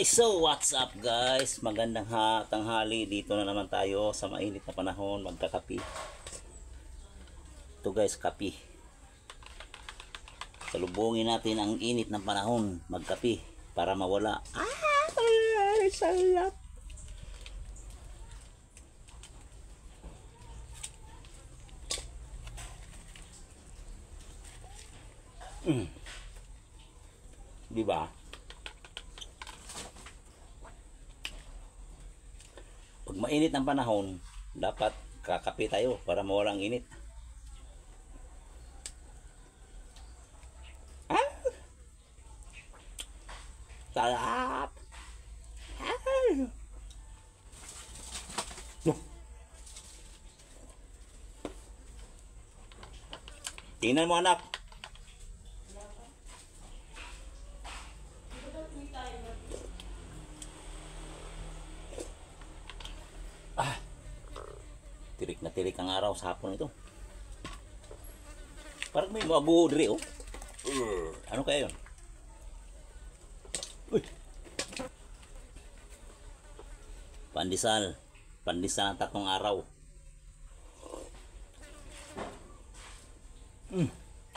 Hi, so what's up guys? Magandang tanghali. Dito na naman tayo sa mainit na panahon magkakapi. Ito guys, kapi. Salubungin natin ang init ng panahon magkapi para mawala. Sarap. Diba? Pag mainit ang panahon, dapat kakape tayo para mawala ang init. Sarap! Tingnan mo anak. Tirik na tirik ang araw sa hapon ito. Parang may mga buho diri, oh. Ano kaya yun? Uy! Pandesal. Pandesal ng 3 araw.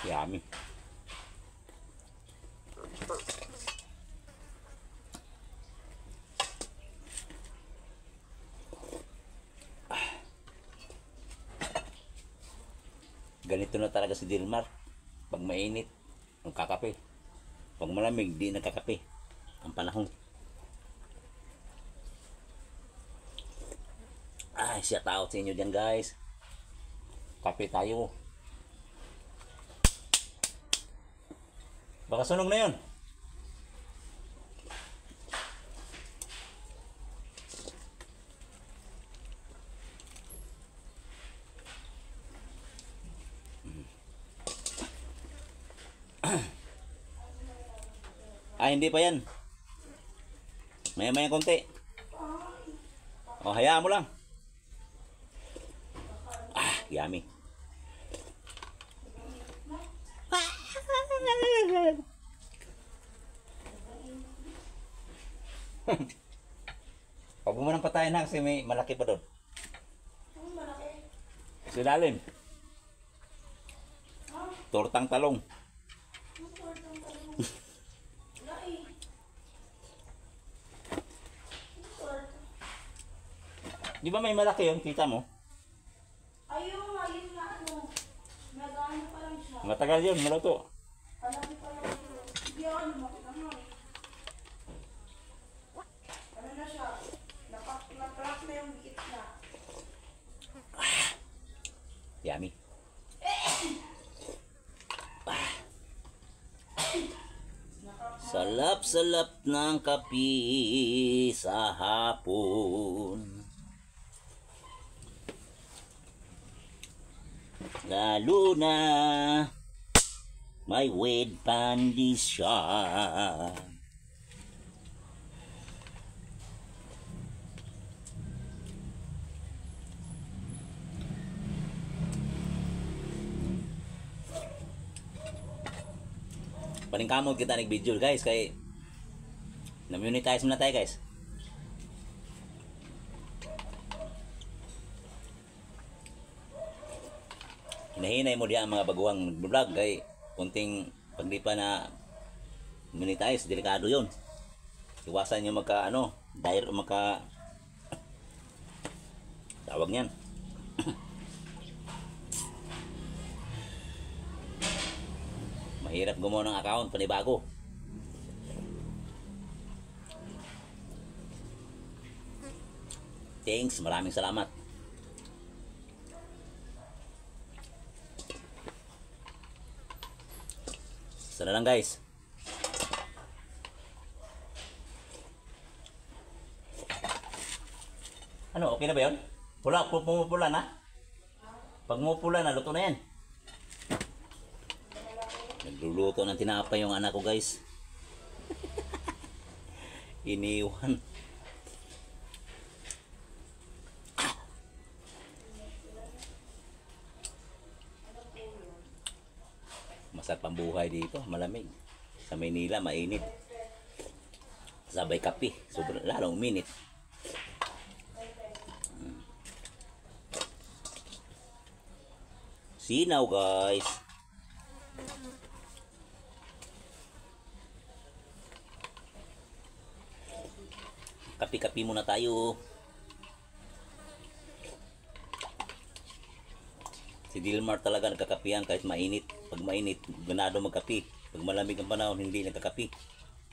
Yummy. Ganito na talaga si Dilmar. Pag mainit, nagkakape. Pag malamig, di nagkakape. Ang panahon. Shout out sa inyo dyan guys. Kape tayo. Baka sunog na yun. Hindi pa yan. Maya-maya konti. Hayaan mo lang. Yummy. Pag mo nang patayin na kasi may malaki pa doon. Malaki? Sa ilalim. Tortang talong. Di ba may malaki yun? Kita mo? Ayun na ano. Nag-ano pa lang siya. Matagal yun, maluto. Malaki pa lang yun. Yan, makita mo. Ano na siya? Napak na yung gitna. Yummy. Salap-salap ng kapi sa hapon. Lalo na may wed pandesal. Paningkamot kita nag-video guys kay na-monetize muna tayo guys. Hinahinay mo diyan ang mga baguhang vlog kay kunting pag di pa na monetize, delikado yun. Iwasan nyo magka tawag niyan. Mahirap gumawa ng account panibago. Thanks, maraming salamat. Sana lang guys. Ano, okay na ba yun? Pumupula na? Pag pumupula na, luto na yan. Nagluluto ng tinapay yung anak ko guys. Iniwan. Masarap ang buhay dito, malamig. Sa Maynila, mainit. Sabay kape. Sobrang lalong uminit. Sinaw guys. Kape-kape muna tayo. Si Dilmar talaga nagkakapihan kahit mainit. Pag mainit, ganado magkape. Pag malamig ang panahon, hindi nagkakape.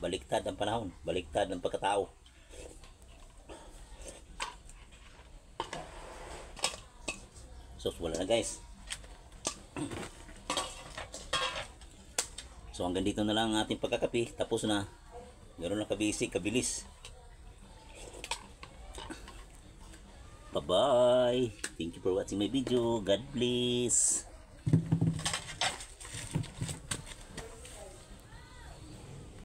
Baliktad ang panahon. Baliktad ang pagkatao. So, wala na guys. So, hanggang dito na lang ang ating pagkakape. Tapos na. Ganoon lang kabisig, kabilis. Bye-bye. Thank you for watching my video. God bless.